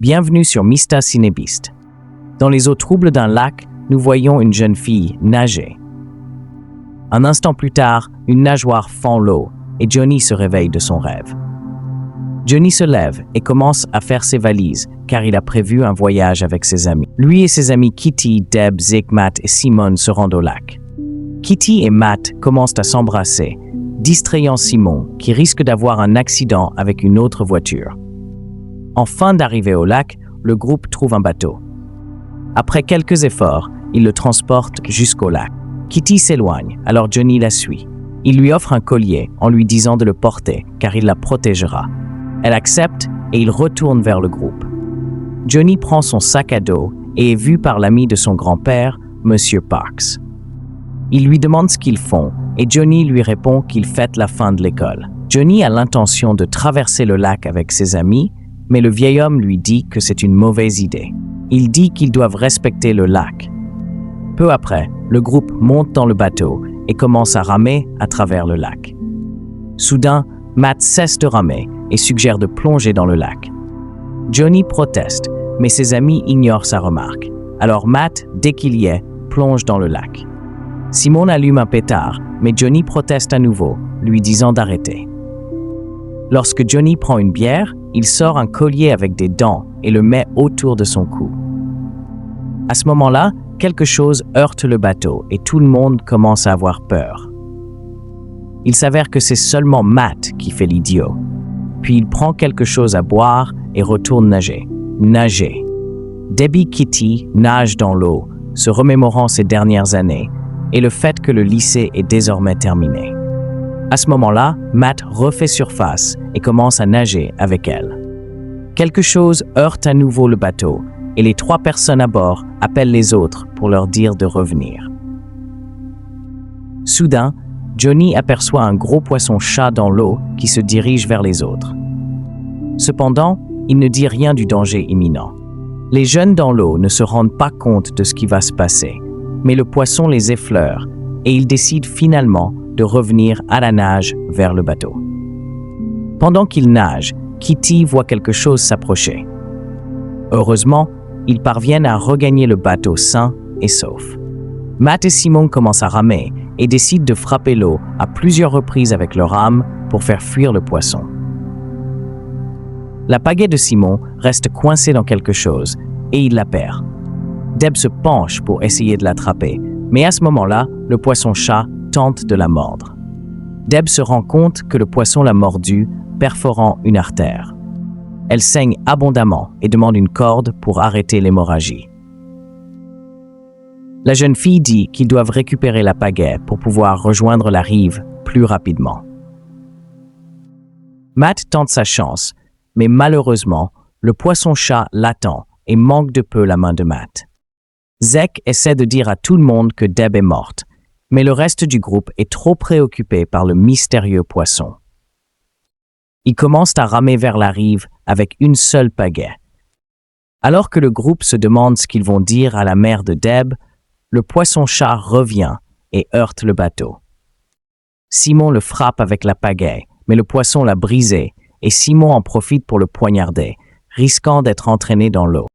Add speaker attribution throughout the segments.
Speaker 1: Bienvenue sur Mista Cinébiste. Dans les eaux troubles d'un lac, nous voyons une jeune fille nager. Un instant plus tard, une nageoire fend l'eau et Johnny se réveille de son rêve. Johnny se lève et commence à faire ses valises car il a prévu un voyage avec ses amis. Lui et ses amis Kitty, Deb, Zeke, Matt et Simone se rendent au lac. Kitty et Matt commencent à s'embrasser, distrayant Simon qui risque d'avoir un accident avec une autre voiture. En fin d'arrivée au lac, le groupe trouve un bateau. Après quelques efforts, il le transporte jusqu'au lac. Kitty s'éloigne, alors Johnny la suit. Il lui offre un collier en lui disant de le porter car il la protégera. Elle accepte et il retourne vers le groupe. Johnny prend son sac à dos et est vu par l'ami de son grand-père, Monsieur Parks. Il lui demande ce qu'ils font et Johnny lui répond qu'il fête la fin de l'école. Johnny a l'intention de traverser le lac avec ses amis, mais le vieil homme lui dit que c'est une mauvaise idée. Il dit qu'ils doivent respecter le lac. Peu après, le groupe monte dans le bateau et commence à ramer à travers le lac. Soudain, Matt cesse de ramer et suggère de plonger dans le lac. Johnny proteste, mais ses amis ignorent sa remarque. Alors Matt, dès qu'il y est, plonge dans le lac. Simon allume un pétard, mais Johnny proteste à nouveau, lui disant d'arrêter. Lorsque Johnny prend une bière, il sort un collier avec des dents et le met autour de son cou. À ce moment-là, quelque chose heurte le bateau et tout le monde commence à avoir peur. Il s'avère que c'est seulement Matt qui fait l'idiot. Puis il prend quelque chose à boire et retourne nager. Nager. Debbie Kitty nage dans l'eau, se remémorant ses dernières années et le fait que le lycée est désormais terminé. À ce moment-là, Matt refait surface et commence à nager avec elle. Quelque chose heurte à nouveau le bateau et les 3 personnes à bord appellent les autres pour leur dire de revenir. Soudain, Johnny aperçoit un gros poisson-chat dans l'eau qui se dirige vers les autres. Cependant, il ne dit rien du danger imminent. Les jeunes dans l'eau ne se rendent pas compte de ce qui va se passer, mais le poisson les effleure et ils décident finalement de revenir à la nage vers le bateau. Pendant qu'ils nagent, Kitty voit quelque chose s'approcher. Heureusement, ils parviennent à regagner le bateau sain et sauf. Matt et Simon commencent à ramer et décident de frapper l'eau à plusieurs reprises avec leur âme pour faire fuir le poisson. La pagaie de Simon reste coincée dans quelque chose et il la perd. Deb se penche pour essayer de l'attraper, mais à ce moment-là, le poisson-chat tente de la mordre. Deb se rend compte que le poisson l'a mordue, perforant une artère. Elle saigne abondamment et demande une corde pour arrêter l'hémorragie. La jeune fille dit qu'ils doivent récupérer la pagaie pour pouvoir rejoindre la rive plus rapidement. Matt tente sa chance, mais malheureusement, le poisson-chat l'attend et manque de peu la main de Matt. Zeke essaie de dire à tout le monde que Deb est morte, mais le reste du groupe est trop préoccupé par le mystérieux poisson. Ils commencent à ramer vers la rive avec une seule pagaie. Alors que le groupe se demande ce qu'ils vont dire à la mère de Deb, le poisson-chat revient et heurte le bateau. Simon le frappe avec la pagaie, mais le poisson l'a brisé et Simon en profite pour le poignarder, risquant d'être entraîné dans l'eau.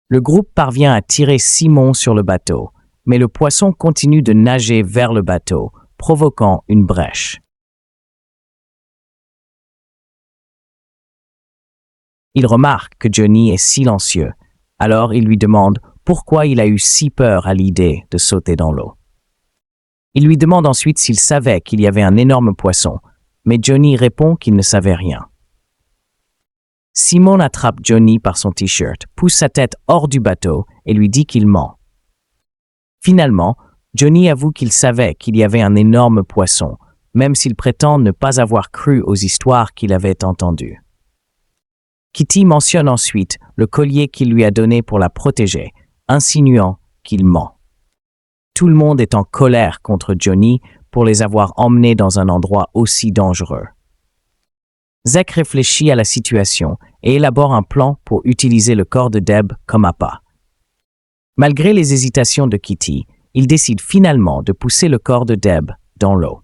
Speaker 1: Le groupe parvient à tirer Simon sur le bateau, mais le poisson continue de nager vers le bateau, provoquant une brèche. Il remarque que Johnny est silencieux, alors il lui demande pourquoi il a eu si peur à l'idée de sauter dans l'eau. Il lui demande ensuite s'il savait qu'il y avait un énorme poisson, mais Johnny répond qu'il ne savait rien. Simon attrape Johnny par son t-shirt, pousse sa tête hors du bateau et lui dit qu'il ment. Finalement, Johnny avoue qu'il savait qu'il y avait un énorme poisson, même s'il prétend ne pas avoir cru aux histoires qu'il avait entendues. Kitty mentionne ensuite le collier qu'il lui a donné pour la protéger, insinuant qu'il ment. Tout le monde est en colère contre Johnny pour les avoir emmenés dans un endroit aussi dangereux. Zeke réfléchit à la situation et élabore un plan pour utiliser le corps de Deb comme appât. Malgré les hésitations de Kitty, il décide finalement de pousser le corps de Deb dans l'eau.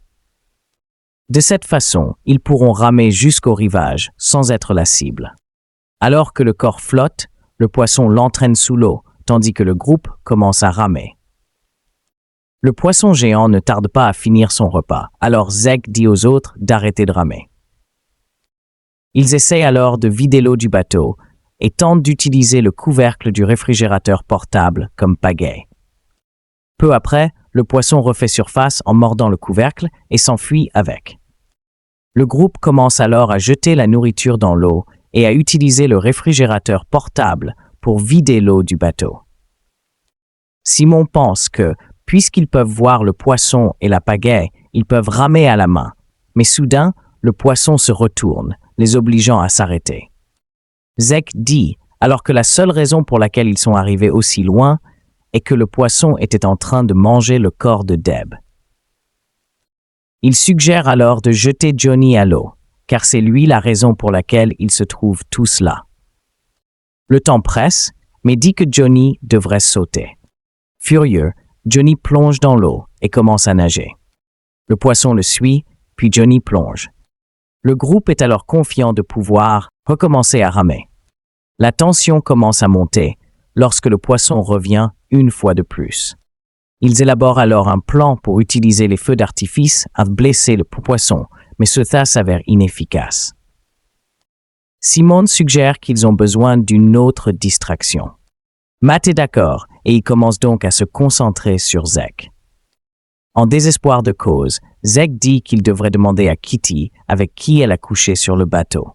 Speaker 1: De cette façon, ils pourront ramer jusqu'au rivage sans être la cible. Alors que le corps flotte, le poisson l'entraîne sous l'eau, tandis que le groupe commence à ramer. Le poisson géant ne tarde pas à finir son repas, alors Zek dit aux autres d'arrêter de ramer. Ils essaient alors de vider l'eau du bateau et tentent d'utiliser le couvercle du réfrigérateur portable comme pagaie. Peu après, le poisson refait surface en mordant le couvercle et s'enfuit avec. Le groupe commence alors à jeter la nourriture dans l'eau et à utiliser le réfrigérateur portable pour vider l'eau du bateau. Simon pense que, puisqu'ils peuvent voir le poisson et la pagaie, ils peuvent ramer à la main. Mais soudain, le poisson se retourne, les obligeant à s'arrêter. Zek dit, alors que la seule raison pour laquelle ils sont arrivés aussi loin est que le poisson était en train de manger le corps de Deb. Il suggère alors de jeter Johnny à l'eau, car c'est lui la raison pour laquelle ils se trouvent tous là. Le temps presse, mais dit que Johnny devrait sauter. Furieux, Johnny plonge dans l'eau et commence à nager. Le poisson le suit, puis Johnny plonge. Le groupe est alors confiant de pouvoir recommencer à ramer. La tension commence à monter lorsque le poisson revient une fois de plus. Ils élaborent alors un plan pour utiliser les feux d'artifice à blesser le poisson, mais cela s'avère inefficace. Simon suggère qu'ils ont besoin d'une autre distraction. Matt est d'accord et il commence donc à se concentrer sur Zek. En désespoir de cause, Zek dit qu'il devrait demander à Kitty avec qui elle a couché sur le bateau.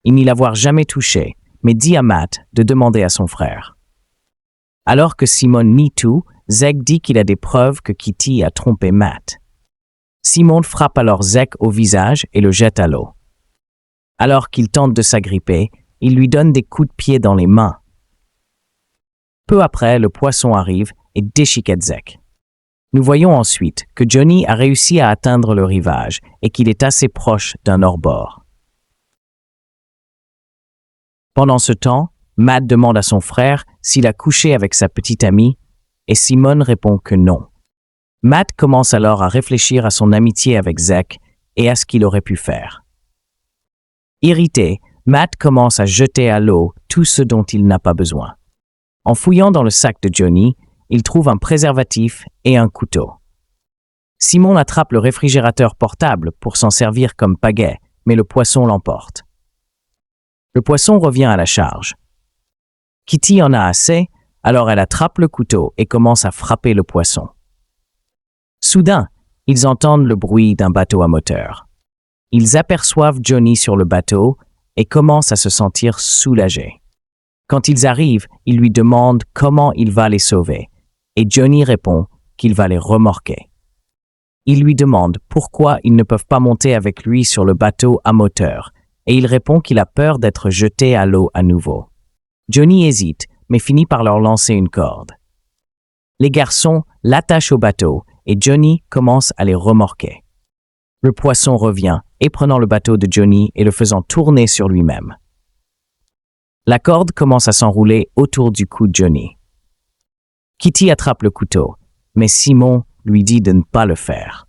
Speaker 1: Il n'y l'avoir jamais touché, mais dit à Matt de demander à son frère. Alors que Simon nie tout, Zek dit qu'il a des preuves que Kitty a trompé Matt. Simon frappe alors Zek au visage et le jette à l'eau. Alors qu'il tente de s'agripper, il lui donne des coups de pied dans les mains. Peu après, le poisson arrive et déchiquette Zek. Nous voyons ensuite que Johnny a réussi à atteindre le rivage et qu'il est assez proche d'un hors-bord. Pendant ce temps, Matt demande à son frère s'il a couché avec sa petite amie et Simon répond que non. Matt commence alors à réfléchir à son amitié avec Zek et à ce qu'il aurait pu faire. Irrité, Matt commence à jeter à l'eau tout ce dont il n'a pas besoin. En fouillant dans le sac de Johnny, il trouve un préservatif et un couteau. Simon attrape le réfrigérateur portable pour s'en servir comme pagaie, mais le poisson l'emporte. Le poisson revient à la charge. Kitty en a assez, alors elle attrape le couteau et commence à frapper le poisson. Soudain, ils entendent le bruit d'un bateau à moteur. Ils aperçoivent Johnny sur le bateau et commencent à se sentir soulagés. Quand ils arrivent, ils lui demandent comment il va les sauver, et Johnny répond qu'il va les remorquer. Ils lui demandent pourquoi ils ne peuvent pas monter avec lui sur le bateau à moteur, et il répond qu'il a peur d'être jeté à l'eau à nouveau. Johnny hésite, mais finit par leur lancer une corde. Les garçons l'attachent au bateau, et Johnny commence à les remorquer. Le poisson revient, et prenant le bateau de Johnny et le faisant tourner sur lui-même. La corde commence à s'enrouler autour du cou de Johnny. Kitty attrape le couteau, mais Simon lui dit de ne pas le faire.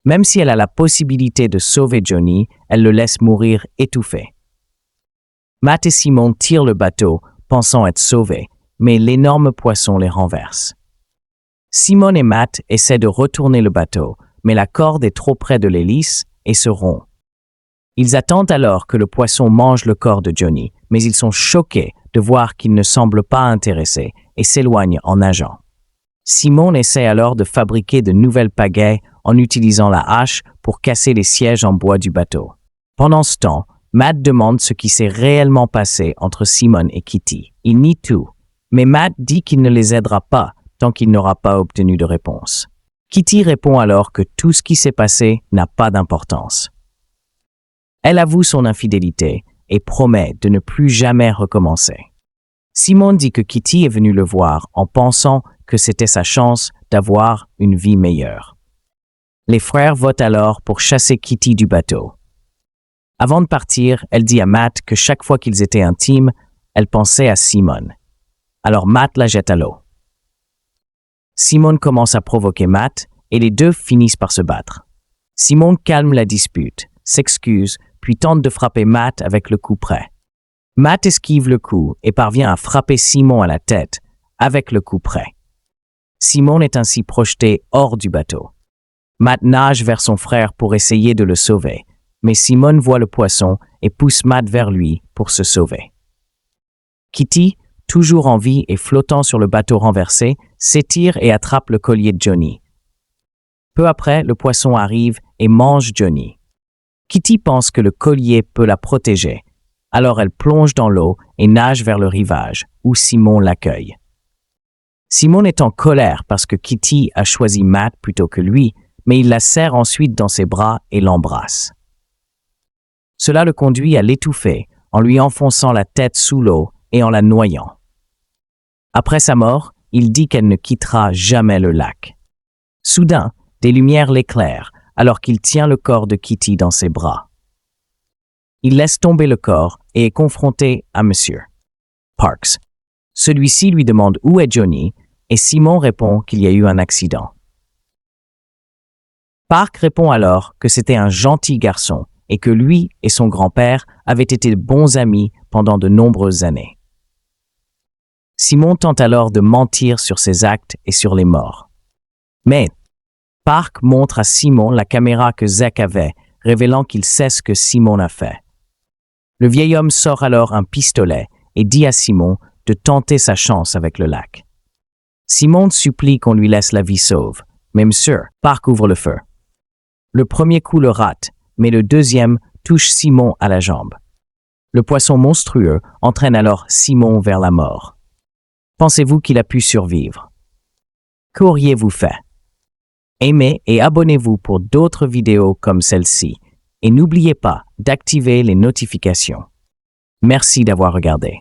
Speaker 1: Même si elle a la possibilité de sauver Johnny, elle le laisse mourir étouffé. Matt et Simon tirent le bateau, pensant être sauvés, mais l'énorme poisson les renverse. Simon et Matt essaient de retourner le bateau, mais la corde est trop près de l'hélice et se rompt. Ils attendent alors que le poisson mange le corps de Johnny, mais ils sont choqués de voir qu'il ne semble pas intéressé et s'éloignent en nageant. Simon essaie alors de fabriquer de nouvelles pagaies en utilisant la hache pour casser les sièges en bois du bateau. Pendant ce temps, Matt demande ce qui s'est réellement passé entre Simon et Kitty. Il nie tout, mais Matt dit qu'il ne les aidera pas tant qu'il n'aura pas obtenu de réponse. Kitty répond alors que tout ce qui s'est passé n'a pas d'importance. Elle avoue son infidélité et promet de ne plus jamais recommencer. Simon dit que Kitty est venue le voir en pensant que c'était sa chance d'avoir une vie meilleure. Les frères votent alors pour chasser Kitty du bateau. Avant de partir, elle dit à Matt que chaque fois qu'ils étaient intimes, elle pensait à Simon. Alors Matt la jette à l'eau. Simon commence à provoquer Matt et les deux finissent par se battre. Simon calme la dispute, s'excuse, puis tente de frapper Matt avec le coup près. Matt esquive le coup et parvient à frapper Simon à la tête avec le coup près. Simon est ainsi projeté hors du bateau. Matt nage vers son frère pour essayer de le sauver, mais Simon voit le poisson et pousse Matt vers lui pour se sauver. Kitty, toujours en vie et flottant sur le bateau renversé, s'étire et attrape le collier de Johnny. Peu après, le poisson arrive et mange Johnny. Kitty pense que le collier peut la protéger, alors elle plonge dans l'eau et nage vers le rivage, où Simon l'accueille. Simon est en colère parce que Kitty a choisi Matt plutôt que lui, mais il la serre ensuite dans ses bras et l'embrasse. Cela le conduit à l'étouffer en lui enfonçant la tête sous l'eau et en la noyant. Après sa mort, il dit qu'elle ne quittera jamais le lac. Soudain, des lumières l'éclairent alors qu'il tient le corps de Kitty dans ses bras. Il laisse tomber le corps et est confronté à Monsieur Parks. Celui-ci lui demande où est Johnny et Simon répond qu'il y a eu un accident. Park répond alors que c'était un gentil garçon et que lui et son grand-père avaient été de bons amis pendant de nombreuses années. Simon tente alors de mentir sur ses actes et sur les morts. Mais Park montre à Simon la caméra que Zach avait, révélant qu'il sait ce que Simon a fait. Le vieil homme sort alors un pistolet et dit à Simon de tenter sa chance avec le lac. Simon supplie qu'on lui laisse la vie sauve, mais Monsieur Park ouvre le feu. Le premier coup le rate, mais le deuxième touche Simon à la jambe. Le poisson monstrueux entraîne alors Simon vers la mort. Pensez-vous qu'il a pu survivre? Qu'auriez-vous fait? Aimez et abonnez-vous pour d'autres vidéos comme celle-ci et n'oubliez pas d'activer les notifications. Merci d'avoir regardé.